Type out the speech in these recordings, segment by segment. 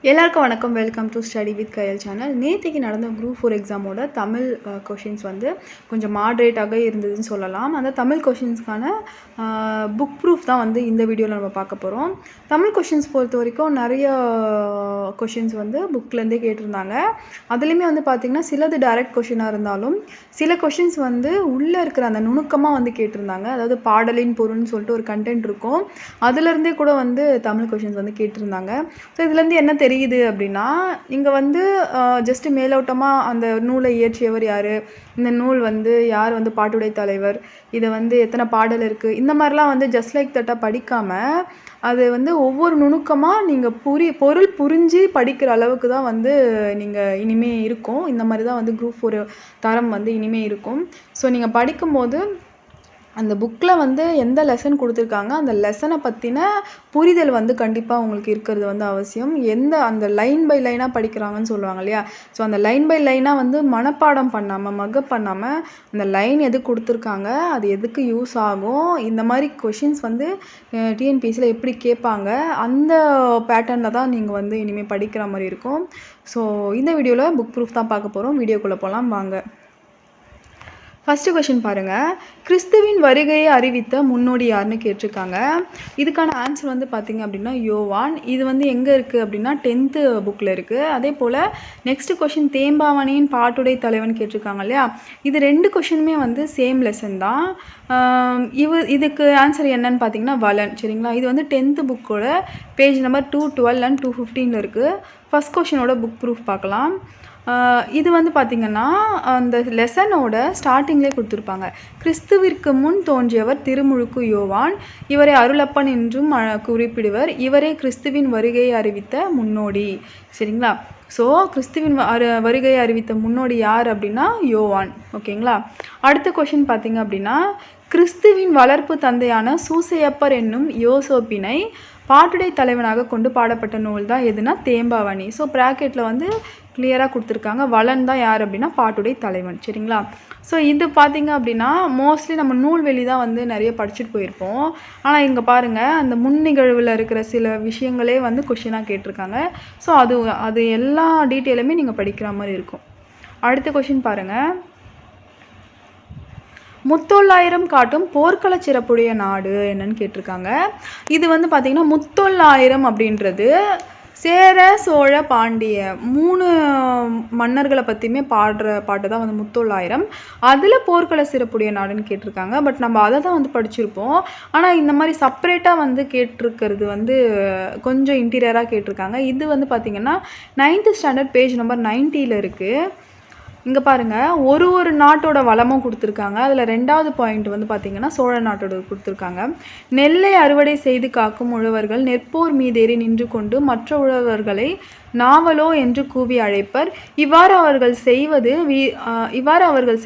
எல்லாருக்கும் வணக்கம். Welcome to study with Kayal channel. நேற்றுக்கு நடந்த குரூப் 4 எக்ஸாமோட தமிழ் கொஷின்ஸ் வந்து கொஞ்சம் மாட்ரேட்டாக இருந்ததுன்னு சொல்லலாம். அந்த தமிழ் கொஷின்ஸ்க்கான புக் ப்ரூஃப் தான் வந்து இந்த வீடியோவில் நம்ம பார்க்க போகிறோம். தமிழ் கொஷின்ஸ் பொறுத்த வரைக்கும் நிறைய கொஷின்ஸ் வந்து புக்லேருந்தே கேட்டிருந்தாங்க. அதுலேயுமே வந்து பார்த்திங்கன்னா சிலது டைரக்ட் கொஷினாக இருந்தாலும் சில கொஷின்ஸ் வந்து உள்ளே இருக்கிற அந்த நுணுக்கமாக வந்து கேட்டிருந்தாங்க. அதாவது பாடலின் பொருள்னு சொல்லிட்டு ஒரு கண்டென்ட் இருக்கும், அதுலேருந்தே கூட வந்து தமிழ் கொஷின்ஸ் வந்து கேட்டிருந்தாங்க. ஸோ இதுலேருந்து என்ன தெரியுது அப்படின்னா, இங்கே வந்து ஜஸ்ட்டு மேலோட்டமாக அந்த நூலை இயற்றியவர் யார், இந்த நூல் வந்து யார் வந்து பாட்டுடை தலைவர், இதை வந்து எத்தனை பாடல் இருக்குது, இந்த மாதிரிலாம் வந்து ஜஸ்ட் லைக் தட்டாக படிக்காமல் அது வந்து ஒவ்வொரு நுணுக்கமாக நீங்கள் பொருள் புரிஞ்சு படிக்கிற அளவுக்கு தான் வந்து நீங்கள் இனிமேல் இருக்கும். இந்த மாதிரி தான் வந்து குரூப் 4 தரம் வந்து இனிமேல் இருக்கும். ஸோ நீங்கள் படிக்கும்போது அந்த புக்கில் வந்து எந்த லெசன் கொடுத்துருக்காங்க அந்த லெசனை பற்றின புரிதல் வந்து கண்டிப்பாக உங்களுக்கு இருக்கிறது வந்து அவசியம். அந்த லைன் பை லைனாக படிக்கிறாங்கன்னு சொல்லுவாங்க இல்லையா, ஸோ அந்த லைன் பை லைனாக வந்து மனப்பாடம் பண்ணாமல் மக்கப் பண்ணாமல் அந்த லைன் எது கொடுத்துருக்காங்க, அது எதுக்கு யூஸ் ஆகும், இந்த மாதிரி கொஷின்ஸ் வந்து டிஎன்பிஎஸ்சியில் எப்படி கேட்பாங்க, அந்த பேட்டர்னில் தான் நீங்கள் வந்து இனிமேல் படிக்கிற மாதிரி இருக்கும். ஸோ இந்த வீடியோவில் புக் ப்ரூஃப் தான் பார்க்க போகிறோம். வீடியோக்குள்ளே போகலாம் வாங்க. ஃபஸ்ட்டு கொஷின் பாருங்கள். கிறிஸ்துவின் வருகையை அறிவித்த முன்னோடி யாருன்னு கேட்டிருக்காங்க. இதுக்கான ஆன்சர் வந்து பார்த்திங்க அப்படின்னா யோவான். இது வந்து எங்கே இருக்குது அப்படின்னா 10th புக்கில் இருக்குது. அதே போல் நெக்ஸ்ட் கொஷின் தேம்பாவணியின் பாட்டுடை தலைவன் கேட்டிருக்காங்க இல்லையா, இது 2 கொஷினுமே வந்து சேம் லெசன் தான். இதுக்கு ஆன்சர் என்னன்னு பார்த்தீங்கன்னா வலன். சரிங்களா, இது வந்து 10th புக்கோட பேஜ் நம்பர் 212 and 215 இருக்குது. ஃபஸ்ட் கொஷினோட புக் ப்ரூஃப் பார்க்கலாம். இது வந்து பார்த்திங்கன்னா அந்த லெசனோட ஸ்டார்டிங்லேயே கொடுத்துருப்பாங்க. கிறிஸ்துவிற்கு முன் தோன்றியவர் திருமுழுக்கு யோவான், இவரை அருளப்பன் என்றும் குறிப்பிடுவர், இவரே கிறிஸ்துவின் வருகையை அறிவித்த முன்னோடி. சரிங்களா, ஸோ கிறிஸ்துவின் வருகையை அறிவித்த முன்னோடி யார் அப்படின்னா யோவான். ஓகேங்களா. அடுத்த கொஷின் பார்த்திங்க அப்படின்னா, கிறிஸ்துவின் வளர்ப்பு தந்தையான சூசையப்பர் என்னும் யோசோப்பினை பாட்டுடை தலைவனாக கொண்டு பாடப்பட்ட நூல் தான் எதுனா தேம்பாவணி. ஸோ ப்ராக்கெட்டில் வந்து கிளியராக கொடுத்துருக்காங்க. வளன் தான் யார் அப்படின்னா பாட்டுடை தலைவன். சரிங்களா, ஸோ இது பார்த்திங்க அப்படின்னா மோஸ்ட்லி நம்ம நூல்வெளி தான் வந்து நிறைய படிச்சுட்டு போயிருப்போம். ஆனால் இங்கே பாருங்கள், அந்த முன் நிகழ்வில் இருக்கிற சில விஷயங்களே வந்து கொஷினாக கேட்டிருக்காங்க. ஸோ அது எல்லா டீட்டெயிலுமே நீங்கள் படிக்கிற மாதிரி இருக்கும். அடுத்த கொஷின் பாருங்கள். முத்தொள்ளாயிரம் காட்டும் போர்க்கள சிறப்புடைய நாடு என்னன்னு கேட்டிருக்காங்க. இது வந்து பார்த்திங்கன்னா முத்தொள்ளாயிரம் அப்படின்றது சேர சோழ பாண்டிய 3 மன்னர்களை பற்றியுமே பாடுற பாட்டு தான் வந்து முத்தொள்ளாயிரம். அதில் போர்க்கள சிறப்புடைய நாடுன்னு கேட்டிருக்காங்க. பட் நம்ம அதை தான் வந்து படிச்சிருப்போம். ஆனால் இந்த மாதிரி செப்பரேட்டாக வந்து கேட்டிருக்கிறது வந்து கொஞ்சம் இன்டீரியராக கேட்டிருக்காங்க. இது வந்து பார்த்திங்கன்னா 9th ஸ்டாண்டர்ட் பேஜ் நம்பர் 90 இருக்குது. இங்கே பாருங்கள், ஒரு நாட்டோட வளமும் கொடுத்துருக்காங்க. அதில் 2வது பாயிண்ட் வந்து பார்த்திங்கன்னா சோழ நாட்டோட கொடுத்துருக்காங்க. நெல்லை அறுவடை செய்து காக்கும் உழவர்கள் நெற்போர் மீதேறி நின்று கொண்டு மற்ற உழவர்களை நாவலோ என்று கூவி அழைப்பர். இவ்வாறு அவர்கள்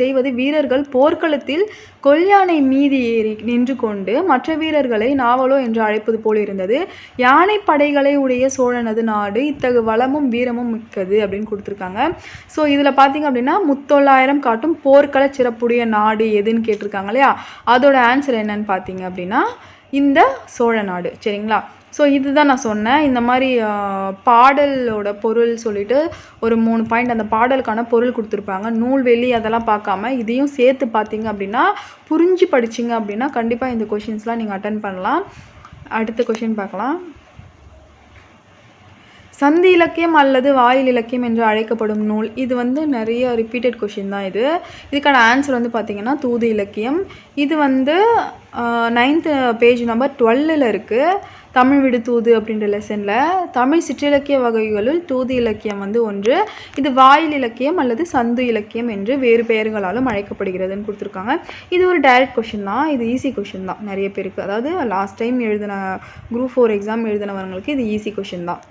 செய்வது வீரர்கள் போர்க்களத்தில் கொல்யானை மீது ஏறி நின்று கொண்டு மற்ற வீரர்களை நாவலோ என்று அழைப்பது போல் இருந்தது. யானை படைகளை உடைய சோழனது நாடு இத்தகு வளமும் வீரமும் மிக்கது அப்படின்னு கொடுத்துருக்காங்க. ஸோ இதில் பார்த்திங்க அப்படின்னா முத்தொள்ளாயிரம் காட்டும் போர்க்கள சிறப்புடைய நாடு எதுன்னு கேட்டிருக்காங்க இல்லையா, அதோட ஆன்சர் என்னன்னு பார்த்தீங்க அப்படின்னா இந்த சோழ நாடு. சரிங்களா, ஸோ இதுதான் நான் சொன்னேன். இந்த மாதிரி பாடலோட பொருள் சொல்லிட்டு ஒரு 3 பாயிண்ட் அந்த பாடலுக்கான பொருள் கொடுத்துருப்பாங்க. நூல்வெளி அதெல்லாம் பார்க்காம இதையும் சேர்த்து பார்த்தீங்க அப்படின்னா புரிஞ்சு படிச்சிங்க அப்படின்னா கண்டிப்பாக இந்த கொஷின்ஸ்லாம் நீங்கள் அட்டன் பண்ணலாம். அடுத்த கொஷின் பார்க்கலாம். சந்தி இலக்கியம் அல்லது வாயில் இலக்கியம் என்று அழைக்கப்படும் நூல். இது வந்து நிறைய ரிப்பீட்டட் கொஷின் தான். இதுக்கான ஆன்சர் வந்து பார்த்திங்கன்னா தூது இலக்கியம். இது வந்து 9th பேஜ் நம்பர் 12 இருக்குது. தமிழ் விடு தூது அப்படின்ற லெசனில் தமிழ் சிற்றிலக்கிய வகைகளுள் தூது இலக்கியம் வந்து ஒன்று. இது வாயில் இலக்கியம் அல்லது சந்து இலக்கியம் என்று வேறு பெயர்களாலும் அழைக்கப்படுகிறதுன்னு கொடுத்துருக்காங்க. இது ஒரு டைரக்ட் கொஷின் தான். இது ஈஸி கொஷின் தான் நிறைய பேருக்கு. அதாவது லாஸ்ட் டைம் எழுதின குரூப் 4 எக்ஸாம் எழுதினவங்களுக்கு இது ஈஸி கொஷின் தான்.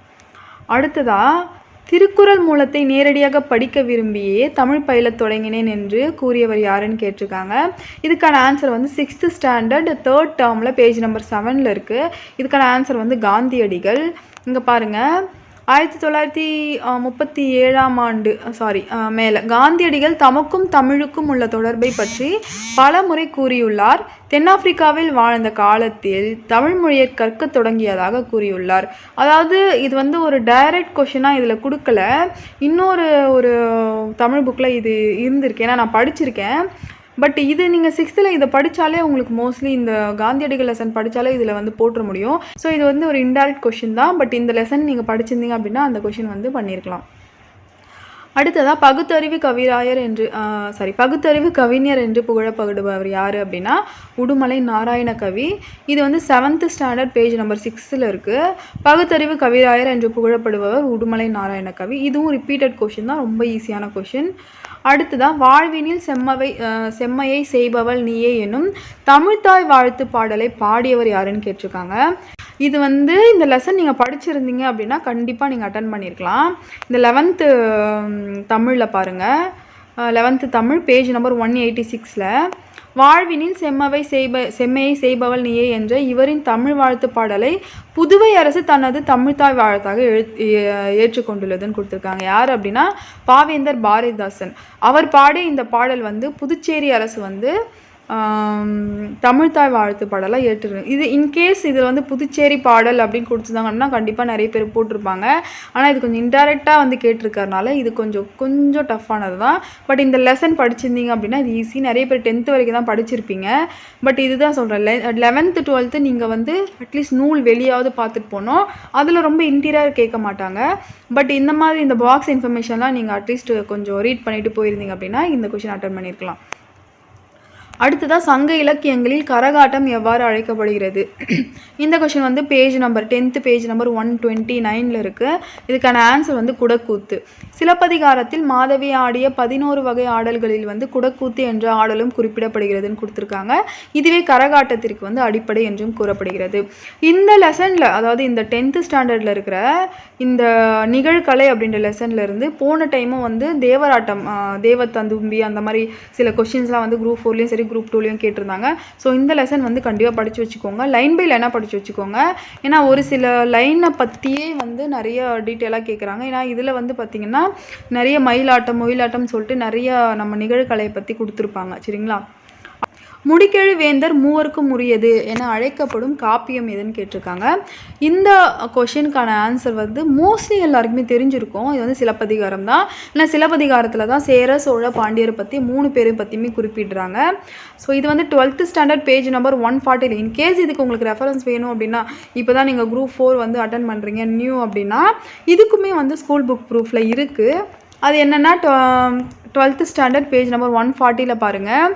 அடுத்ததாக, திருக்குறள் மூலத்தை நேரடியாக படிக்க விரும்பியே தமிழ் பயிலத் தொடங்கினேன் என்று கூறியவர் யாருன்னு கேட்டிருக்காங்க. இதுக்கான ஆன்சர் வந்து 6th ஸ்டாண்டர்ட் 3rd டேர்மில் பேஜ் நம்பர் 7 இருக்குது. இதுக்கான ஆன்சர் வந்து காந்தியடிகள். இங்கே பாருங்கள், 1937ஆம் ஆண்டு மேலே காந்தியடிகள் தமக்கும் தமிழுக்கும் உள்ள தொடர்பை பற்றி பல முறை கூறியுள்ளார். தென்னாப்பிரிக்காவில் வாழ்ந்த காலத்தில் தமிழ் மொழியை கற்க தொடங்கியதாக கூறியுள்ளார். அதாவது இது வந்து ஒரு டைரக்ட் கொஷினாக இதில் கொடுக்கல. இன்னொரு ஒரு தமிழ் புக்கில் இது இருந்திருக்கு, ஏன்னா நான் படிச்சிருக்கேன். பட் இது நீங்கள் 6th இதை படித்தாலே உங்களுக்கு மோஸ்ட்லி இந்த காந்தியடிகள் லெசன் படித்தாலே இதில் வந்து போட்டுற முடியும். ஸோ இது வந்து ஒரு இன்டைரக்ட் கொஷின் தான். பட் இந்த லெசன் நீங்கள் படிச்சிருந்தீங்க அப்படின்னா அந்த கொஷின் வந்து பண்ணியிருக்கலாம். அடுத்ததாக பகுத்தறிவு கவிஞர் என்று புகழப்படுபவர் யார் அப்படின்னா உடுமலை நாராயண கவி. இது வந்து 7th ஸ்டாண்டர்ட் பேஜ் நம்பர் 6 இருக்குது. பகுத்தறிவு கவிராயர் என்று புகழப்படுபவர் உடுமலை நாராயண கவி. இதுவும் ரிப்பீட்டட் கொஷின் தான், ரொம்ப ஈஸியான கொஷின். அடுத்ததான் வாழ்வினில் செம்மையை செய்பவள் நீயே எனும் தமிழ்த்தாய் வாழ்த்து பாடலை பாடியவர் யாருன்னு கேட்டிருக்காங்க. இது வந்து இந்த லெசன் நீங்கள் படிச்சிருந்தீங்க அப்படின்னா கண்டிப்பாக நீங்கள் அட்டன் பண்ணியிருக்கலாம். இந்த 11th தமிழில் பாருங்கள், 11th தமிழ் பேஜ் நம்பர் 186ல் வாழ்வினில் செம்மையை செய்பவள் நீயே என்ற இவரின் தமிழ் வாழ்த்து பாடலை புதுவை அரசு தனது தமிழ்த்தாய் வாழ்த்தாக ஏற்றுக்கொண்டுள்ளதுன்னு கொடுத்துருக்காங்க. யார் அப்படின்னா பாவேந்தர் பாரதிதாசன். அவர் பாடிய இந்த பாடல் வந்து புதுச்சேரி அரசு வந்து தமிழ்த்தாய் வாழ்த்து பாடலாக ஏற்றுருக்கு. இது இன்கேஸ் இதில் வந்து புதுச்சேரி பாடல் அப்படின்னு கொடுத்துருந்தாங்கன்னா கண்டிப்பாக நிறைய பேர் போட்டிருப்பாங்க. ஆனால் இது கொஞ்சம் இன்டைரக்டாக வந்து கேட்டிருக்கறனால இது கொஞ்சம் டஃப்பானது தான். பட் இந்த லெசன் படிச்சிருந்தீங்க அப்படின்னா இது ஈஸி. நிறைய பேர் 10th வரைக்கும் தான் படிச்சிருப்பீங்க. பட் இதுதான் சொல்கிறேன், 11th 12th நீங்கள் வந்து அட்லீஸ்ட் நூல் வெளியாவது பார்த்துட்டு போனோம். அதில் ரொம்ப இன்டீரியர் கேட்க மாட்டாங்க. பட் இந்த மாதிரி இந்த பாக்ஸ் இன்ஃபர்மேஷன்லாம் நீங்கள் அட்லீஸ்ட் கொஞ்சம் ரீட் பண்ணிவிட்டு போயிருந்தீங்க அப்படின்னா இந்த கொஷின் அட்டன் பண்ணியிருக்கலாம். அடுத்ததாக சங்க இலக்கியங்களில் கரகாட்டம் எவ்வாறு அழைக்கப்படுகிறது? இந்த கொஷின் வந்து page number 10th page number 129 இருக்குது. இதுக்கான ஆன்சர் வந்து குடக்கூத்து. சிலப்பதிகாரத்தில் மாதவி ஆடிய 11 வகை ஆடல்களில் வந்து குடக்கூத்து என்ற ஆடலும் குறிப்பிடப்படுகிறதுன்னு கொடுத்துருக்காங்க. இதுவே கரகாட்டத்திற்கு வந்து அடிப்படை என்றும் கூறப்படுகிறது. இந்த லெசனில், அதாவது இந்த 10th ஸ்டாண்டர்டில் இருக்கிற இந்த நிகழ்கலை அப்படின்ற லெசனில் இருந்து போன டைமும் வந்து தேவராட்டம், தேவத்தந்தும்பி அந்த மாதிரி சில கொஷின்ஸ்லாம் வந்து குரூப் 4லேயும் சரி குரூப் 2லேயும் கேட்டிருந்தாங்க. ஸோ இந்த லெசன் வந்து கண்டிப்பாக படித்து வச்சுக்கோங்க. லைன் பை லைனாக படித்து வச்சுக்கோங்க. ஏன்னா ஒரு சில லைனை பற்றியே வந்து நிறைய டீட்டெயிலாக கேட்குறாங்க. ஏன்னா இதில் வந்து பார்த்திங்கன்னா நிறைய மயிலாட்டம் ஒயிலாட்டம் சொல்லிட்டு நிறைய நம்ம நிகழ்கலையை பற்றி கொடுத்துருப்பாங்க. சரிங்களா? முடிக்கெழு வேந்தர் மூவருக்கும் உரியது என அழைக்கப்படும் காப்பியம் எதுன்னு கேட்டிருக்காங்க. இந்த கொஷினுக்கான ஆன்சர் வந்து மோஸ்ட்லி எல்லாருக்குமே தெரிஞ்சிருக்கும். இது வந்து சிலப்பதிகாரம் தான். ஏன்னா சிலப்பதிகாரத்தில் தான் சேர சோழ பாண்டியரை பற்றி 3 பேரையும் பற்றியுமே குறிப்பிடுறாங்க. ஸோ இது வந்து 12th standard page number 140. In case இதுக்கு உங்களுக்கு ரெஃபரன்ஸ் வேணும் அப்படின்னா, இப்போ தான் நீங்கள் குரூப் 4 வந்து அட்டன் பண்ணுறீங்க நியூ அப்படின்னா, இதுக்குமே வந்து ஸ்கூல் புக் ப்ரூஃபில் இருக்குது. அது என்னென்னா 12th ஸ்டாண்டர்ட் பேஜ் நம்பர் 140 பாருங்கள்.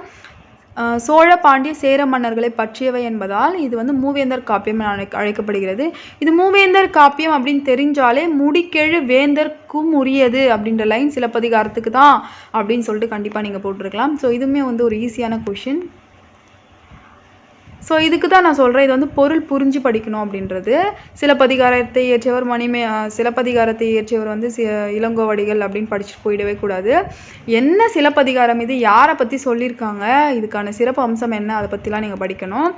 சோழ பாண்டிய சேர மன்னர்களை பற்றியவை என்பதால் இது வந்து மூவேந்தர் காப்பியம் அழைக்கப்படுகிறது. இது மூவேந்தர் காப்பியம் அப்படின்னு தெரிஞ்சாலே முடிக்கெழு வேந்தர்க்கும் உரியது அப்படின்ற லைன் சிலப்பதிகாரத்துக்கு தான் அப்படின்னு சொல்லிட்டு கண்டிப்பாக நீங்கள் போட்டிருக்கலாம். ஸோ இதுவுமே வந்து ஒரு ஈஸியான கொஷின். ஸோ இதுக்கு தான் நான் சொல்கிறேன், இது வந்து பொருள் புரிஞ்சு படிக்கணும் அப்படின்றது. சிலப்பதிகாரத்தை இயற்றியவர் வந்து இளங்கோவடிகள் அப்படின்னு படிச்சுட்டு போயிடவே கூடாது. என்ன சிலப்பதிகாரம், இது யாரை பற்றி சொல்லியிருக்காங்க, இதுக்கான சிறப்பு அம்சம் என்ன, அதை பற்றிலாம் நீங்கள் படிக்கணும்.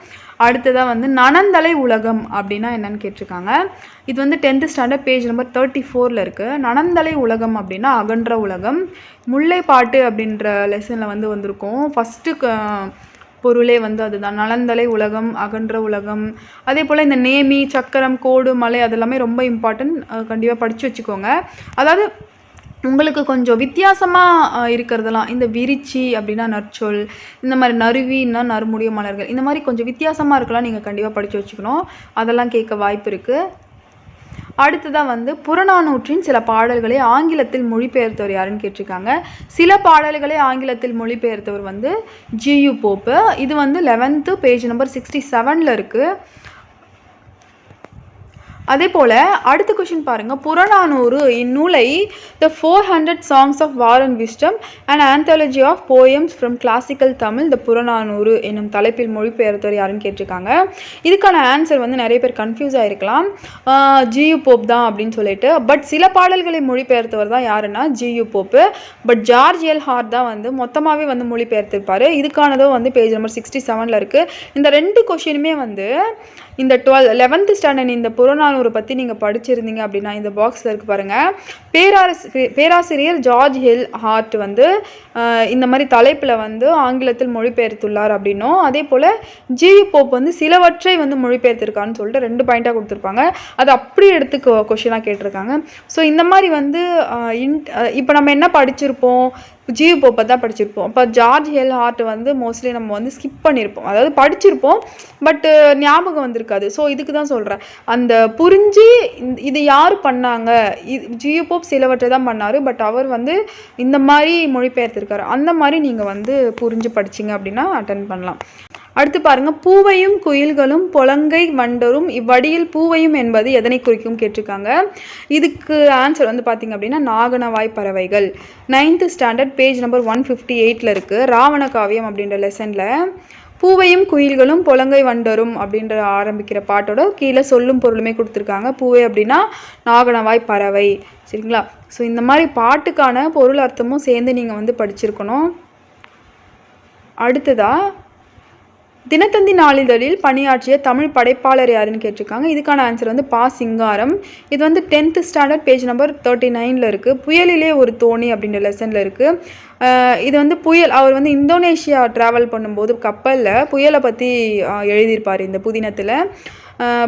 அடுத்ததாக வந்து நனந்தலை உலகம் அப்படின்னா என்னன்னு கேட்டிருக்காங்க. இது வந்து 10th ஸ்டாண்டர்ட் பேஜ் நம்பர் 34 இருக்குது. நனந்தலை உலகம் அப்படின்னா அகன்ற உலகம். முல்லைப்பாட்டு அப்படின்ற லெசனில் வந்து வந்திருக்கும். ஃபஸ்ட்டு பொருளே வந்து அதுதான், நலந்தலை உலகம், அகன்ற உலகம். அதே போல் இந்த நேமி, சக்கரம், கோடு, மலை அதெல்லாமே ரொம்ப இம்பார்ட்டன்ட். கண்டிப்பாக படித்து வச்சுக்கோங்க. அதாவது உங்களுக்கு கொஞ்சம் வித்தியாசமாக இருக்கிறதெல்லாம், இந்த விரிச்சி அப்படின்னா நற்சொல், இந்த மாதிரி நறுவின்னா நறுமுடிய மலர்கள், இந்த மாதிரி கொஞ்சம் வித்தியாசமாக இருக்கலாம். நீங்கள் கண்டிப்பாக படித்து வச்சுக்கணும். அதெல்லாம் கேட்க வாய்ப்பு இருக்குது. அடுத்ததாக வந்து புறநானூற்றின் சில பாடல்களை ஆங்கிலத்தில் மொழிபெயர்த்தவர் யாருன்னு கேட்டிருக்காங்க. சில பாடல்களை ஆங்கிலத்தில் மொழிபெயர்த்தவர் வந்து ஜியு போப்பு. இது வந்து 11th பேஜ் நம்பர் 67 இருக்குது. அதே போல் அடுத்த கொஷின் பாருங்கள். புறநானூறு இந்நூலை the 400 songs of war and wisdom and anthology of poems from classical Tamil the Purananuru என்னும் தலைப்பில் மொழிபெயர்த்தவர் யாருன்னு கேட்டிருக்காங்க. இதுக்கான ஆன்சர் வந்து நிறைய பேர் கன்ஃபியூஸ் ஆகிருக்கலாம், ஜியு போப் தான் அப்படின்னு சொல்லிட்டு. பட் சில பாடல்களை மொழிபெயர்த்தவர் தான் யாருன்னா G U Pope. But George L Hart தான் வந்து மொத்தமாகவே வந்து மொழிபெயர்த்திருப்பார். இதுக்கானதும் வந்து பேஜ் நம்பர் 67 இருக்குது. இந்த 2 கொஷினுமே வந்து இந்த 11th ஸ்டாண்டர்ட் இந்த புறநானூறு பற்றி நீங்கள் படிச்சிருந்தீங்க அப்படின்னா இந்த பாக்ஸில் இருக்குது பாருங்கள். பேராசிரியர் ஜார்ஜ் ஹில் ஹார்ட் வந்து இந்த மாதிரி தலைப்பில் வந்து ஆங்கிலத்தில் மொழிபெயர்த்துள்ளார் அப்படின்னும், அதே போல் ஜிவி போப் வந்து சிலவற்றை வந்து மொழிபெயர்த்திருக்கான்னு சொல்லிட்டு 2 பாயிண்டாக கொடுத்துருப்பாங்க. அது அப்படி எடுத்து கொஷினாக கேட்டிருக்காங்க. ஸோ இந்த மாதிரி வந்து இப்போ நம்ம என்ன படிச்சிருப்போம், ஜிவி போப்பை தான் படிச்சிருப்போம். அப்போ ஜார்ஜ் ஹில் ஹார்ட் வந்து மோஸ்ட்லி நம்ம வந்து ஸ்கிப் பண்ணியிருப்போம், அதாவது படிச்சிருப்போம் பட்டு ஞாபகம் வந்திருக்காது. ஸோ இதுக்கு தான் சொல்கிறேன், அந்த புரிஞ்சு இது யார் பண்ணாங்க, ஜிவி போப் சிலவற்றை தான் பண்ணார், பட் அவர் வந்து இந்த மாதிரி மொழிபெயர்த்திருக்காரு, அந்த மாதிரி நீங்கள் வந்து புரிஞ்சு படிச்சிங்க அப்படின்னா அட்டன் பண்ணலாம். அடுத்து பாருங்கள், பூவையும் குயில்களும் பொலங்கை வண்டரும் இவ்வடியில் பூவையும் என்பது எதனை குறிக்கும் கேட்டிருக்காங்க. இதுக்கு ஆன்சர் வந்து பார்த்திங்க அப்படின்னா நாகனவாய் பறவைகள். 9th ஸ்டாண்டர்ட் பேஜ் நம்பர் 158 இருக்குது. ராவண காவியம் அப்படின்ற லெசனில் பூவையும் குயில்களும் பொலங்கை வண்டரும் அப்படின்ற ஆரம்பிக்கிற பாட்டோட கீழே சொல்லும் பொருளுமே கொடுத்துருக்காங்க. பூவை அப்படின்னா நாகனவாய் பறவை, சரிங்களா? ஸோ இந்த மாதிரி பாட்டுக்கான பொருள் அர்த்தமும் சேர்ந்து நீங்கள் வந்து படிச்சிருக்கணும். அடுத்ததாக தினத்தந்தி நாளிதழில் பணியாற்றிய தமிழ் படைப்பாளர் யாருன்னு கேட்டிருக்காங்க. இதுக்கான ஆன்சர் வந்து பா. சிங்காரம். இது வந்து 10th ஸ்டாண்டர்ட் பேஜ் நம்பர் 39 இருக்குது. புயலிலே ஒரு தோணி அப்படின்ற லெசனில் இருக்குது. இது வந்து புயல், அவர் வந்து இந்தோனேஷியா ட்ராவல் பண்ணும்போது கப்பலில் புயலை பற்றி எழுதியிருப்பார் இந்த புதினத்தில்.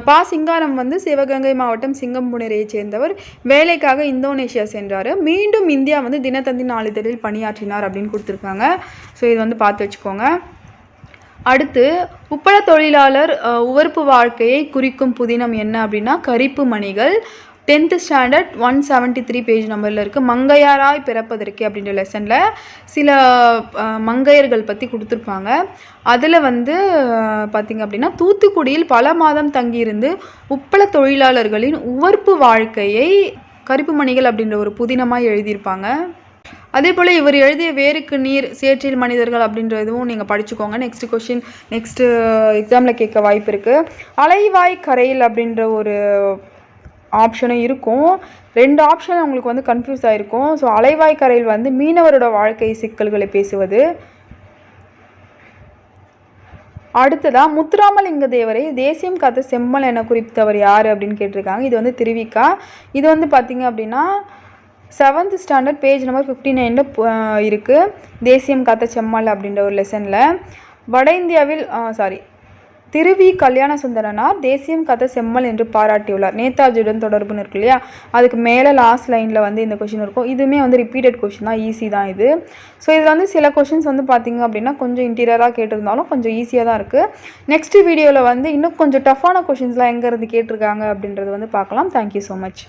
பா. சிங்காரம் வந்து சிவகங்கை மாவட்டம் சிங்கம்புணரையை சேர்ந்தவர். வேலைக்காக இந்தோனேஷியா சென்றார். மீண்டும் இந்தியா வந்து தினத்தந்தி நாளிதழில் பணியாற்றினார் அப்படின்னு கொடுத்துருக்காங்க. ஸோ இது வந்து பார்த்து வச்சுக்கோங்க. அடுத்து உப்பள தொழிலாளர் உவர்ப்பு வாழ்க்கையை குறிக்கும் புதினம் என்ன அப்படின்னா கரிப்பு மணிகள். 10th ஸ்டாண்டர்ட் 173 பேஜ் நம்பரில் இருக்குது. மங்கையாராய் பிறப்பதற்கு அப்படின்ற லெசனில் சில மங்கையர்கள் பற்றி கொடுத்துருப்பாங்க. அதில் வந்து பார்த்திங்க அப்படின்னா தூத்துக்குடியில் பல மாதம் தங்கியிருந்து உப்பள தொழிலாளர்களின் உவர்ப்பு வாழ்க்கையை கரிப்பு மணிகள் அப்படின்ற ஒரு புதினமாக எழுதியிருப்பாங்க. அதே போல் இவர் எழுதிய வேருக்கு நீர் சேற்றில் மனிதர்கள் அப்படின்ற இதுவும் நீங்கள் படிச்சுக்கோங்க. நெக்ஸ்ட்டு எக்ஸாமில் கேட்க வாய்ப்பு இருக்குது. அலைவாய் கரையில் அப்படின்ற ஒரு ஆப்ஷனும் இருக்கும். 2 ஆப்ஷன் உங்களுக்கு வந்து கன்ஃபியூஸ் ஆகிருக்கும். ஸோ அலைவாய் கரையில் வந்து மீனவரோட வாழ்க்கை சிக்கல்களை பேசுவது. அடுத்ததாக முத்துராமலிங்க தேவரை தேசியம் காத்த செம்மல் என குறிப்பிட்டவர் யார் அப்படின்னு கேட்டிருக்காங்க. இது வந்து திருவிக்கா. இது வந்து பார்த்திங்க அப்படின்னா 7th ஸ்டாண்டர்ட் பேஜ் நம்பர் 59 இருக்குது. தேசியம் காத்த செம்மல் அப்படின்ற ஒரு லெசனில் வட இந்தியாவில் திருவி கல்யாண சுந்தரனார் தேசியம் காத்த செம்மல் என்று பாராட்டியுள்ளார். நேதாஜியுடன் தொடர்புன்னு இருக்கு இல்லையா, அதுக்கு மேலே லாஸ்ட் லைனில் வந்து இந்த கொஷின் இருக்கும். இதுவுமே வந்து ரிப்பீட்டட் கொஷின் தான், ஈஸி தான் இது. ஸோ இதில் வந்து சில கொஷின்ஸ் வந்து பார்த்திங்க அப்படின்னா கொஞ்சம் இன்டீரியராக கேட்டிருந்தாலும் கொஞ்சம் ஈஸியாக தான் இருக்குது. நெக்ஸ்ட் வீடியோவில் வந்து இன்னும் கொஞ்சம் டஃப்பான கொஷின்ஸ்லாம் எங்கேருந்து கேட்டிருக்காங்க அப்படின்றது வந்து பார்க்கலாம். Thank you so much.